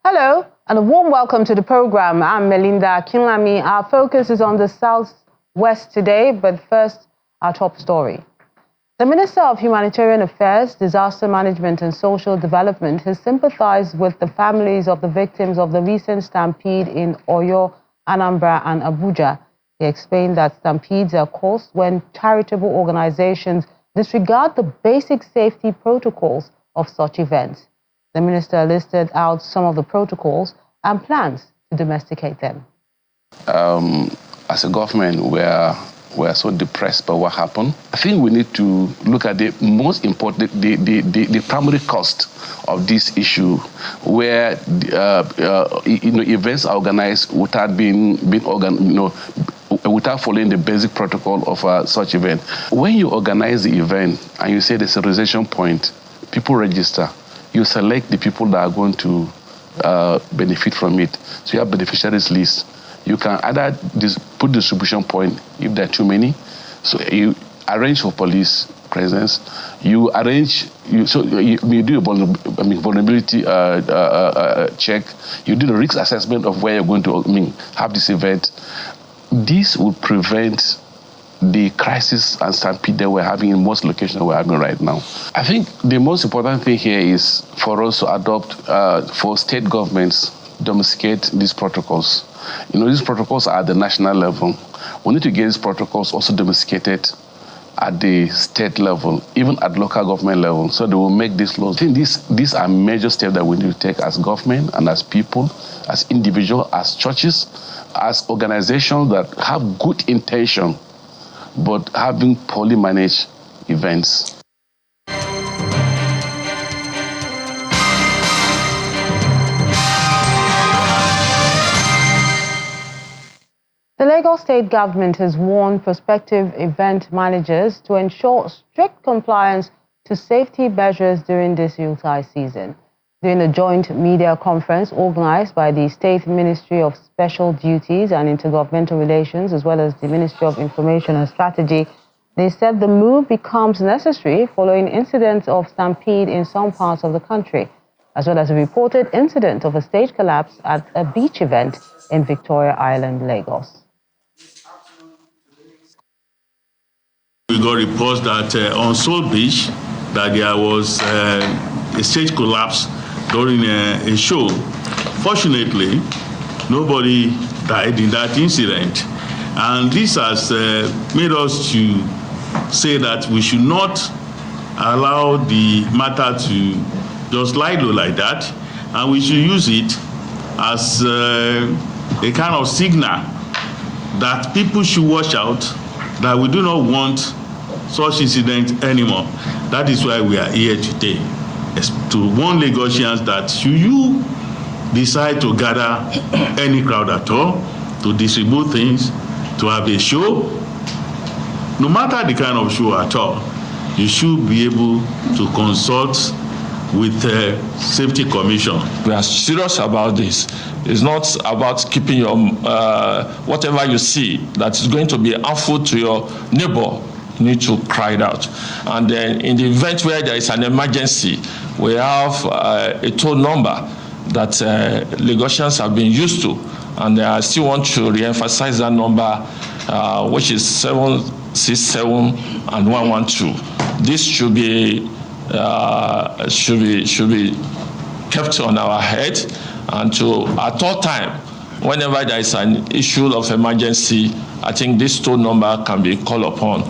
Hello, and a warm welcome to the program. I'm Melinda Kinlami. Our focus is on the Southwest today, but first, our top story. The Minister of Humanitarian Affairs, Disaster Management and Social Development has sympathized with the families of the victims of the recent stampede in Oyo, Anambra and Abuja. He explained that stampedes are caused when charitable organizations disregard the basic safety protocols of such events. The minister listed out some of the protocols and plans to domesticate them. As a government, we're so depressed by what happened. I think we need to look at the most important, the primary cost of this issue, where events are organized without without following the basic protocol of such event. When you organize the event and you say there's a registration point, people register. You select the people that are going to benefit from it. So you have beneficiaries list. You can either put distribution point if there are too many. So you arrange for police presence. You arrange, you do a vulnerability check. You do the risk assessment of where you're going to have this event. This will prevent the crisis and stampede that we're having in most locations we're having right now. I think the most important thing here is for us to adopt, for state governments, domesticate these protocols. These protocols are at the national level. We need to get these protocols also domesticated at the state level, even at local government level, so they will make these laws. I think these are major steps that we need to take as government and as people, as individuals, as churches, as organizations that have good intention, but having poorly managed events. The Lagos State government has warned prospective event managers to ensure strict compliance to safety measures during this Yuletide season. During a joint media conference organized by the State Ministry of Special Duties and Intergovernmental Relations, as well as the Ministry of Information and Strategy, they said the move becomes necessary following incidents of stampede in some parts of the country, as well as a reported incident of a stage collapse at a beach event in Victoria Island, Lagos. We got reports that on Seoul Beach that there was a stage collapse during a show. Fortunately, nobody died in that incident. And this has made us to say that we should not allow the matter to just lie low like that, and we should use it as a kind of signal that people should watch out, that we do not want such incidents anymore. That is why we are here today, to warn Lagosians that should you decide to gather any crowd at all, to distribute things, to have a show, no matter the kind of show at all, you should be able to consult with the Safety Commission. We are serious about this. It's not about keeping your whatever you see that is going to be harmful to your neighbor. You need to cry it out. And then in the event where there is an emergency, we have a toll number that Lagosians have been used to. And I still want to re-emphasize that number, which is 767 and 112. This should be kept on our head, and to at all time, whenever there is an issue of emergency, I think this toll number can be called upon.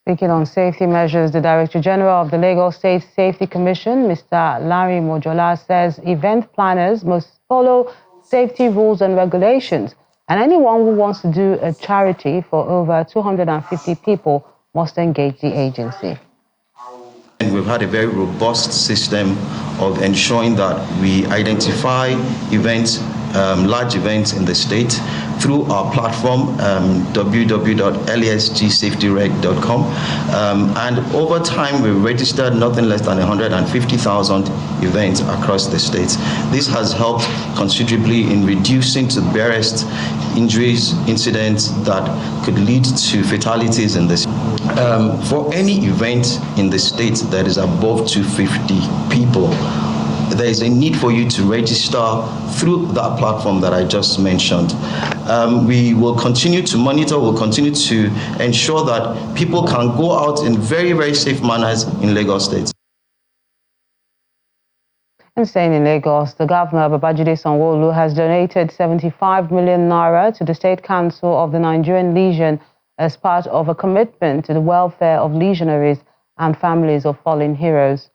Speaking on safety measures, the Director General of the Lagos State Safety Commission, Mr. Larry Mojola, says event planners must follow safety rules and regulations, and anyone who wants to do a charity for over 250 people must engage the agency. And we've had a very robust system of ensuring that we identify events, large events in the state through our platform, www.lasgsafetyreg.com. And over time, we registered nothing less than 150,000 events across the states. This has helped considerably in reducing to the barest injuries, incidents that could lead to fatalities in this. For any event in the state that is above 250 people, there is a need for you to register through that platform that I just mentioned. We will continue to monitor, we'll continue to ensure that people can go out in very, very safe manners in Lagos State. And staying in Lagos, the governor, Babajide Sanwo-Olu, has donated 75 million naira to the State Council of the Nigerian Legion as part of a commitment to the welfare of legionaries and families of fallen heroes.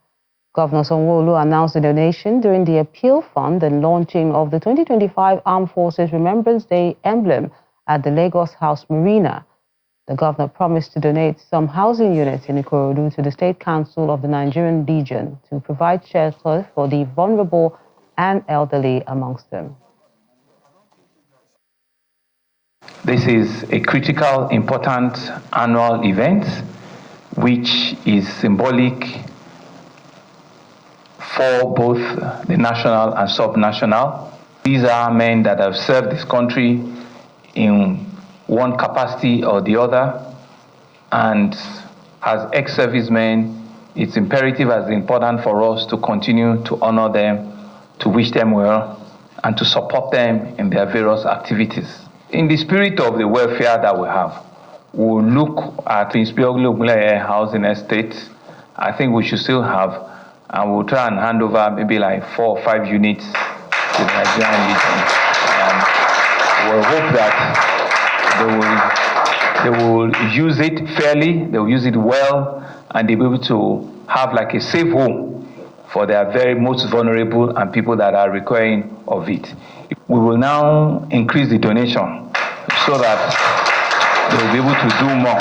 Governor Sanwo-Olu announced the donation during the Appeal Fund and launching of the 2025 Armed Forces Remembrance Day emblem at the Lagos House Marina. The governor promised to donate some housing units in Ikorodu to the State Council of the Nigerian Legion to provide shelter for the vulnerable and elderly amongst them. This is a critical, important annual event which is symbolic for both the national and sub-national. These are men that have served this country in one capacity or the other, and as ex-servicemen, it's imperative as important for us to continue to honor them, to wish them well, and to support them in their various activities. In the spirit of the welfare that we have, we'll look at Prince Bioglu housing estate. I think we should still have, and we'll try and hand over maybe like 4 or 5 units to the Nigerian Legion. We'll hope that they will use it fairly, they will use it well, and they'll be able to have like a safe home for their very most vulnerable and people that are requiring of it. We will now increase the donation so that they will be able to do more.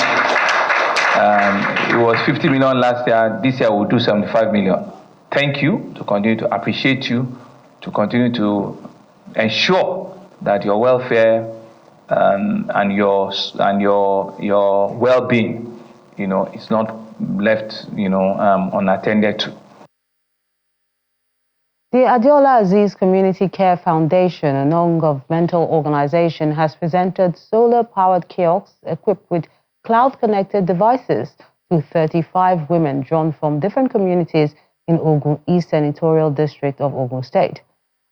It was 50 million last year, this year we'll do 75 million. Thank you, to continue to appreciate you, to continue to ensure that your welfare and your well-being, is not left, unattended to. The Adeola Aziz Community Care Foundation, a non-governmental organization, has presented solar-powered kiosks equipped with cloud-connected devices to 35 women drawn from different communities in Ogun East Senatorial District of Ogun State.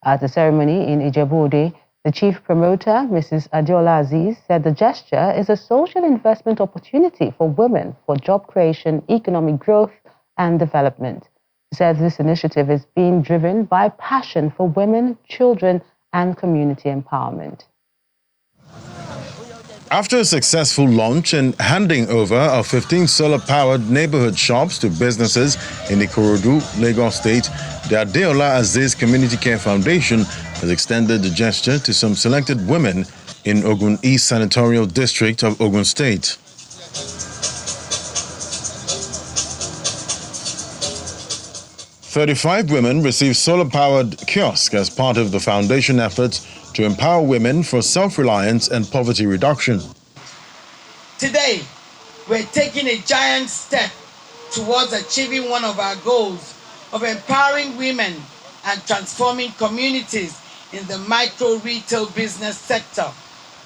At the ceremony in Ijebu-Ode, the chief promoter, Mrs. Adeola Aziz, said the gesture is a social investment opportunity for women for job creation, economic growth, and development. She said this initiative is being driven by passion for women, children, and community empowerment. After a successful launch and handing over of 15 solar-powered neighborhood shops to businesses in Ikorodu, Lagos State, the Adeola Aziz Community Care Foundation has extended the gesture to some selected women in Ogun East Senatorial District of Ogun State. "35 women received solar-powered kiosks as part of the foundation efforts to empower women for self-reliance and poverty reduction. Today, we're taking a giant step towards achieving one of our goals of empowering women and transforming communities in the micro-retail business sector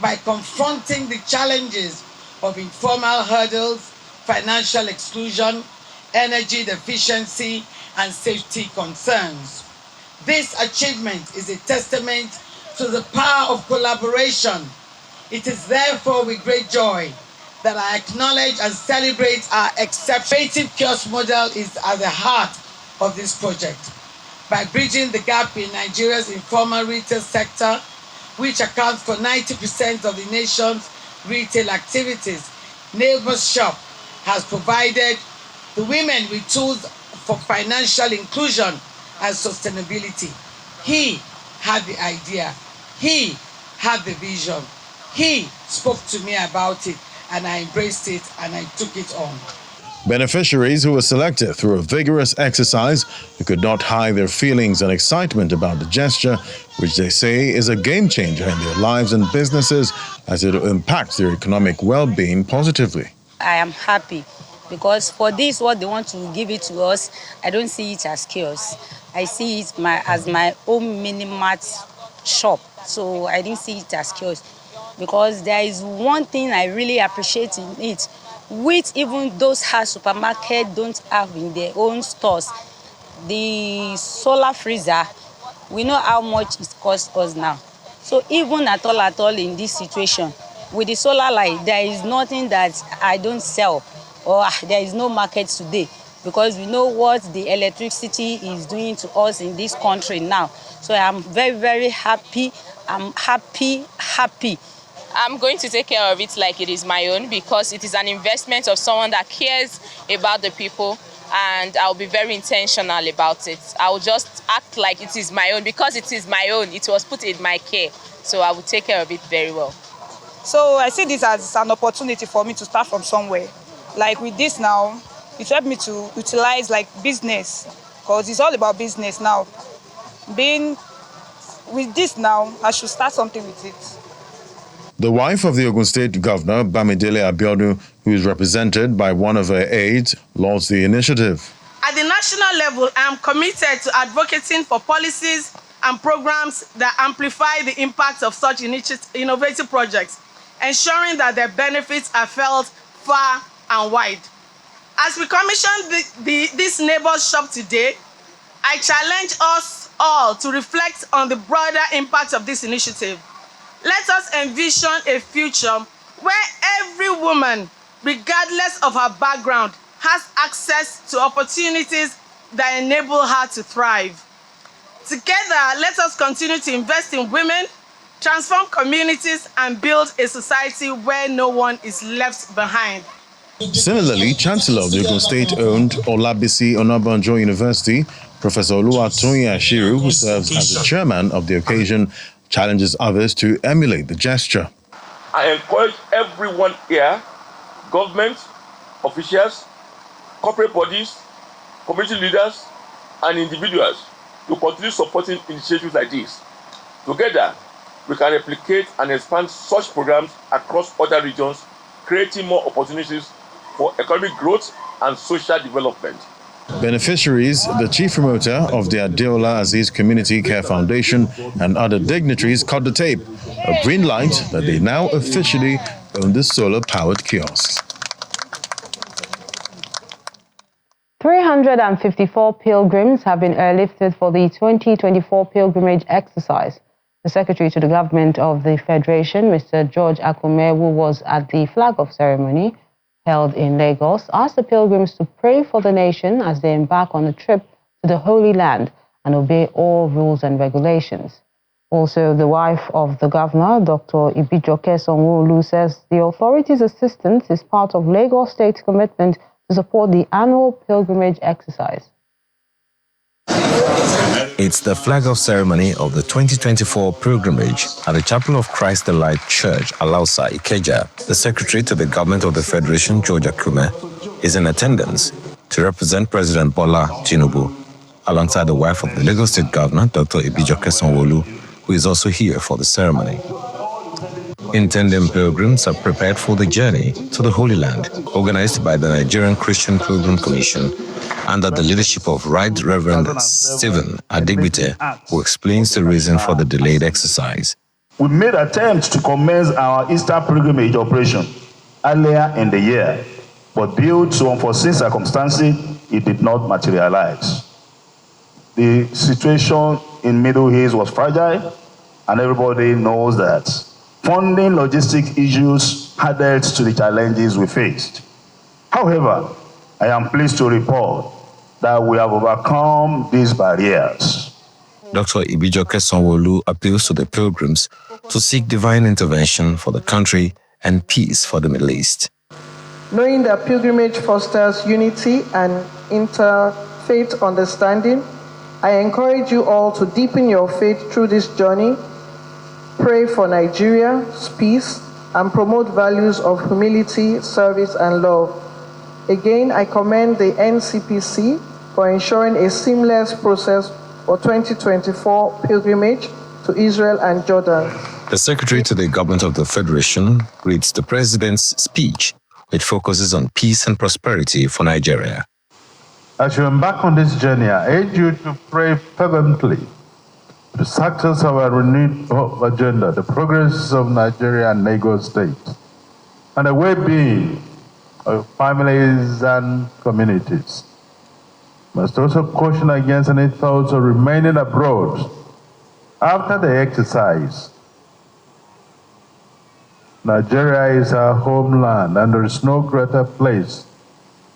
by confronting the challenges of informal hurdles, financial exclusion, energy deficiency, and safety concerns. This achievement is a testament to the power of collaboration. It is therefore with great joy that I acknowledge and celebrate our exceptional kiosk model is at the heart of this project. By bridging the gap in Nigeria's informal retail sector, which accounts for 90% of the nation's retail activities, Neighbors Shop has provided the women with tools for financial inclusion and sustainability. He had the idea. He had the vision. He spoke to me about it, and I embraced it, and I took it on. Beneficiaries who were selected through a vigorous exercise who could not hide their feelings and excitement about the gesture, which they say is a game changer in their lives and businesses as it will impact their economic well-being positively. I am happy because for this, what they want to give it to us, I don't see it as chaos. I see it as my own mini-mart shop. So I didn't see it as chaos because there is one thing I really appreciate in it. which even those supermarkets don't have in their own stores. The solar freezer, we know how much it costs us now. So even at all in this situation, with the solar light, there is nothing that I don't sell, or there is no market today, because we know what the electricity is doing to us in this country now. So I'm very, very happy. I'm happy. I'm going to take care of it like it is my own, because it is an investment of someone that cares about the people, and I'll be very intentional about it. I'll just act like it is my own, because it is my own. It was put in my care, so I will take care of it very well. So I see this as an opportunity for me to start from somewhere. Like with this now, it helped me to utilize like business, because it's all about business now. With this now, I should start something with it. The wife of the Ogun State Governor, Bamidele Abiodun, who is represented by one of her aides, lauds the initiative. At the national level, I am committed to advocating for policies and programs that amplify the impact of such innovative projects, ensuring that their benefits are felt far and wide. As we commission this neighbor's shop today, I challenge us all to reflect on the broader impact of this initiative. Let us envision a future where every woman, regardless of her background, has access to opportunities that enable her to thrive. Together, let us continue to invest in women, transform communities, and build a society where no one is left behind. Similarly, Chancellor of the Ogun State-owned Olabisi Onabanjo University, Professor Oluwatoyin Ashiru, who serves as the chairman of the occasion, challenges others to emulate the gesture. I encourage everyone here, government, officials, corporate bodies, community leaders, and individuals to continue supporting initiatives like this. Together, we can replicate and expand such programs across other regions, creating more opportunities for economic growth and social development. Beneficiaries, the chief promoter of the Adeola Aziz Community Care Foundation, and other dignitaries cut the tape, a green light that they now officially own the solar-powered kiosks. 354 pilgrims have been airlifted for the 2024 pilgrimage exercise. The Secretary to the Government of the Federation, Mr. George Akume, who was at the flag-off ceremony held in Lagos, asked the pilgrims to pray for the nation as they embark on a trip to the Holy Land and obey all rules and regulations. Also, the wife of the governor, Dr. Ibijoke Sanwo-Olu, says the authorities' assistance is part of Lagos State's commitment to support the annual pilgrimage exercise. It's the flag-off ceremony of the 2024 pilgrimage at the Chapel of Christ the Light Church, Alausa, Ikeja. The Secretary to the Government of the Federation, George Akume, is in attendance to represent President Bola Tinubu, alongside the wife of the Lagos State Governor, Dr. Ibijoke Sanwo-Olu, who is also here for the ceremony. Intending pilgrims are prepared for the journey to the Holy Land, organized by the Nigerian Christian Pilgrim Commission under the leadership of Right Reverend Stephen Adegbite, who explains the reason for the delayed exercise. We made attempts to commence our Easter pilgrimage operation earlier in the year, but due to unforeseen circumstances, it did not materialize. The situation in Middle East was fragile, and everybody knows that. Funding logistic issues added to the challenges we faced. However, I am pleased to report that we have overcome these barriers. Dr. Ibijoke Sanwo-Olu appeals to the pilgrims to seek divine intervention for the country and peace for the Middle East. Knowing that pilgrimage fosters unity and interfaith understanding, I encourage you all to deepen your faith through this journey. Pray for Nigeria's peace and promote values of humility, service, and love. Again, I commend the NCPC for ensuring a seamless process for 2024 pilgrimage to Israel and Jordan. The Secretary to the Government of the Federation reads the President's speech, which focuses on peace and prosperity for Nigeria. As you embark on this journey, I urge you to pray fervently the success of our renewed agenda, the progress of Nigeria and Lagos State, and the well-being families and communities. Must also caution against any thoughts of remaining abroad after the exercise. Nigeria is our homeland, and there is no greater place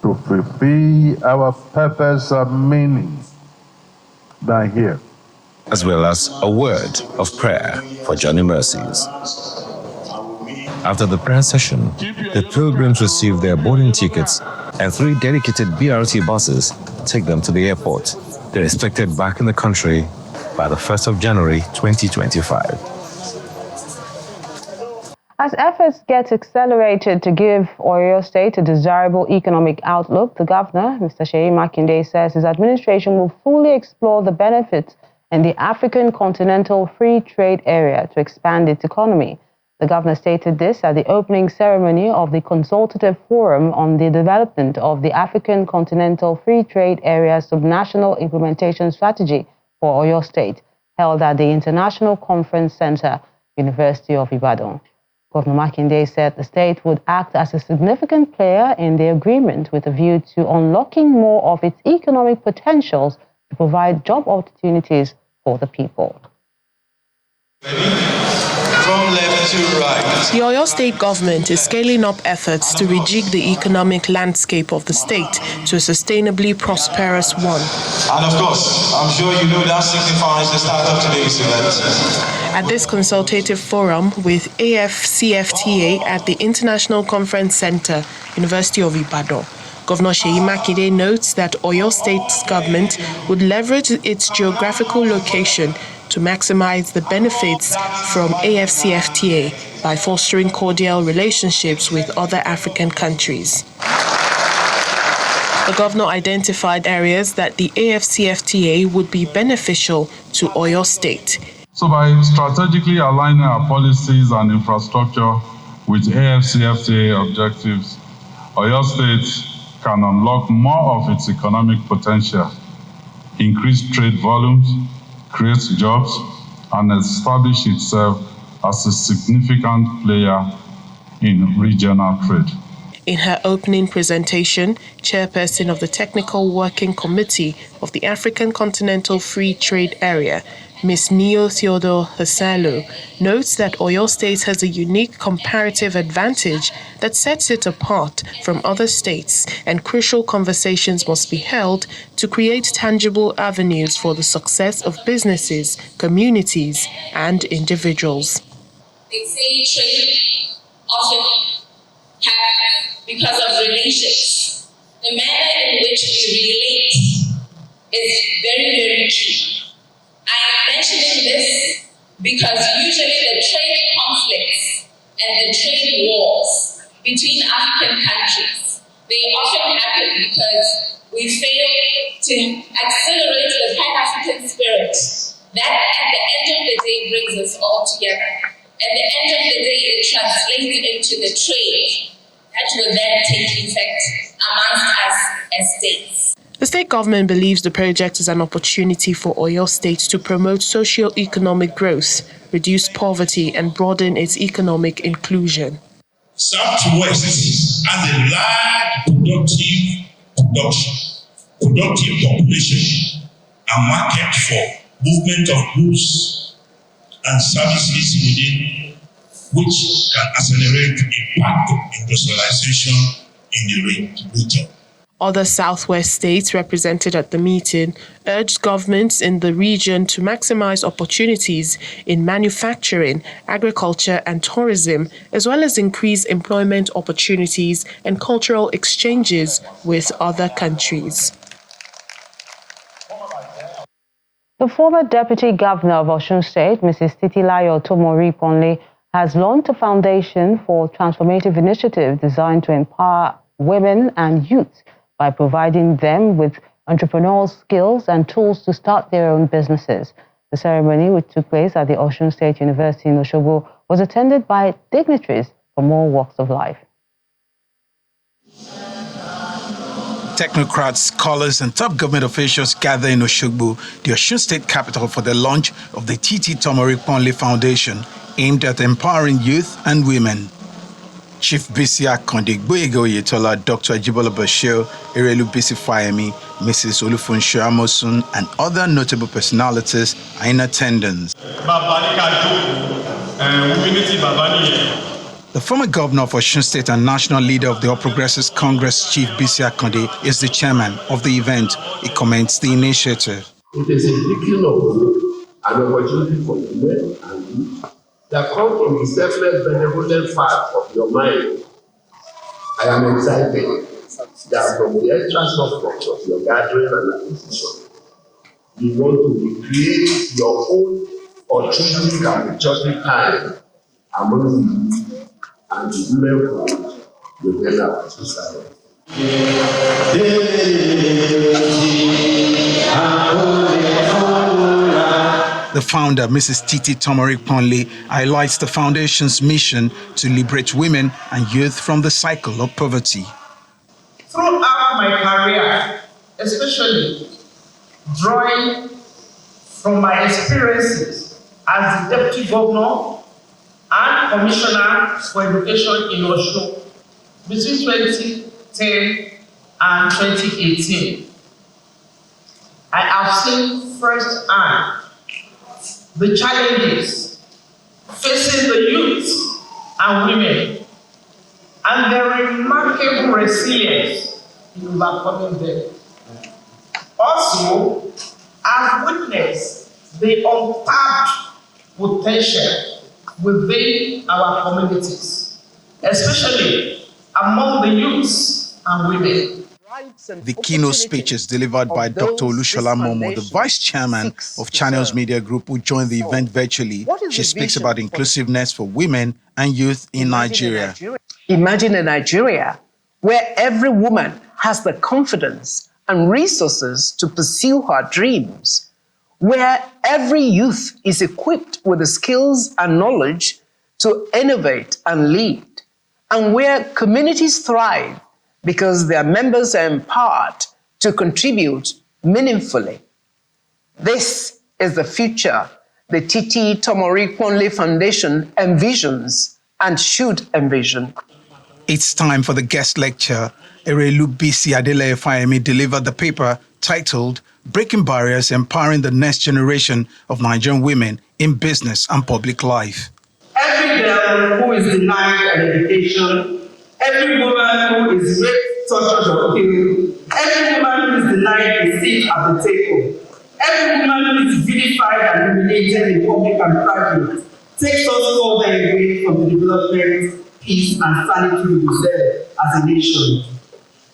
to fulfill our purpose and meaning than here. As well as a word of prayer for Johnny Mercies. After the prayer session, the pilgrims received their boarding tickets and 3 dedicated BRT buses take them to the airport. They're expected back in the country by the 1st of January 2025. As efforts get accelerated to give Oyo State a desirable economic outlook, the governor, Mr. Seyi Makinde, says his administration will fully explore the benefits in the African Continental Free Trade Area to expand its economy. The governor stated this at the opening ceremony of the Consultative Forum on the Development of the African Continental Free Trade Area Subnational Implementation Strategy for Oyo State, held at the International Conference Center, University of Ibadan. Governor Makinde said the state would act as a significant player in the agreement with a view to unlocking more of its economic potentials to provide job opportunities for the people. From left to right. The Oyo State government is scaling up efforts to rejig the economic landscape of the state to a sustainably prosperous one. And of course, I'm sure you know that signifies the start of today's event. At this consultative forum with AfCFTA at the International Conference Center, University of Ibadan, Governor Seyi Makinde notes that Oyo State's government would leverage its geographical location to maximize the benefits from AfCFTA by fostering cordial relationships with other African countries. The governor identified areas that the AfCFTA would be beneficial to Oyo State. So by strategically aligning our policies and infrastructure with AfCFTA objectives, Oyo State can unlock more of its economic potential, increase trade volumes, create jobs, and establish itself as a significant player in regional trade. In her opening presentation, chairperson of the Technical Working Committee of the African Continental Free Trade Area, Ms. Neo Theodore Hasalo, notes that Oyo State has a unique comparative advantage that sets it apart from other states, and crucial conversations must be held to create tangible avenues for the success of businesses, communities, and individuals. They say trade often happens because of relations. The manner in which we relate is very, very key. I am mentioning this because usually the trade conflicts and the trade wars between African countries, they often happen because we fail to accelerate the Pan-African spirit that at the end of the day brings us all together. At the end of the day, it translates into the trade that will then take effect amongst us as states. The state government believes the project is an opportunity for Oyo State to promote socio-economic growth, reduce poverty, and broaden its economic inclusion. Southwest has a large productive population and market for movement of goods and services within, which can accelerate a path of industrialization in the region. Other Southwest states represented at the meeting urged governments in the region to maximize opportunities in manufacturing, agriculture, and tourism, as well as increase employment opportunities and cultural exchanges with other countries. The former Deputy Governor of Osun State, Mrs. Titilayo Tomori-Ponle, has launched a foundation for transformative initiative designed to empower women and youth by providing them with entrepreneurial skills and tools to start their own businesses. The ceremony, which took place at the Osun State University in Osogbo, was attended by dignitaries from all walks of life. Technocrats, scholars, and top government officials gather in Osogbo, the Osun State capital, for the launch of the Titi Tomori-Ponle Foundation, aimed at empowering youth and women. Chief Bisi Akonde, Gboyega Oyetola, Dr. Ajibola Bashir, Erelu Bisi Fayemi, Mrs. Olufunso Amosun, and other notable personalities are in attendance. The former governor of Oyo State and national leader of the All Progressives Congress, Chief Bisi Akonde, is the chairman of the event. He comments the initiative. It is a beacon of hope and opportunity for women and youth that come from the selfless, benevolent part of your mind. I am excited that from the extra substance of your gathering and acquisition, you want to recreate your own altruistic and patriotic time among the youth and the women within our society. The founder, Mrs. Titi Tomori-Ponle, highlights the foundation's mission to liberate women and youth from the cycle of poverty. Throughout my career, especially drawing from my experiences as the Deputy Governor and Commissioner for Education in Oyo between 2010 and 2018, I have seen firsthand the challenges facing the youth and women and their remarkable resilience in overcoming them. Also, I've witnessed the untapped potential within our communities, especially among the youths and women. The keynote speech is delivered by Dr. Olushola Momo, the vice chairman of Channels Media Group, who joined the event virtually. She speaks about inclusiveness for women and youth in Nigeria. Imagine a Nigeria where every woman has the confidence and resources to pursue her dreams, where every youth is equipped with the skills and knowledge to innovate and lead, and where communities thrive because their members are empowered to contribute meaningfully. This is the future the Titi Tomori-Ponle Foundation envisions and should envision. It's time for the guest lecture. Erelu Bisi Adele Fayemi delivered the paper titled Breaking Barriers, Empowering the Next Generation of Nigerian Women in Business and Public Life. Every girl who is denied an education, every woman who is raped, tortured, or killed, every woman who is denied a seat at the table, every woman who is vilified and humiliated in public and private, takes us further away from the development, peace, and sanity we deserve as a nation.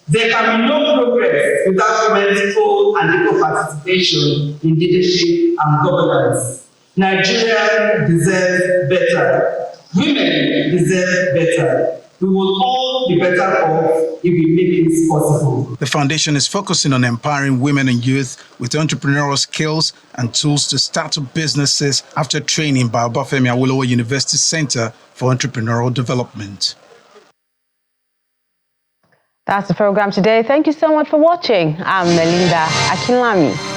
There can be no progress without women's full and equal participation in leadership and governance. Nigeria deserves better. Women deserve better. We will all be better off if we make this possible. The foundation is focusing on empowering women and youth with entrepreneurial skills and tools to start up businesses after training by Obafemi Awolowo University Center for Entrepreneurial Development. That's the program today. Thank you so much for watching. I'm Melinda Akinlami.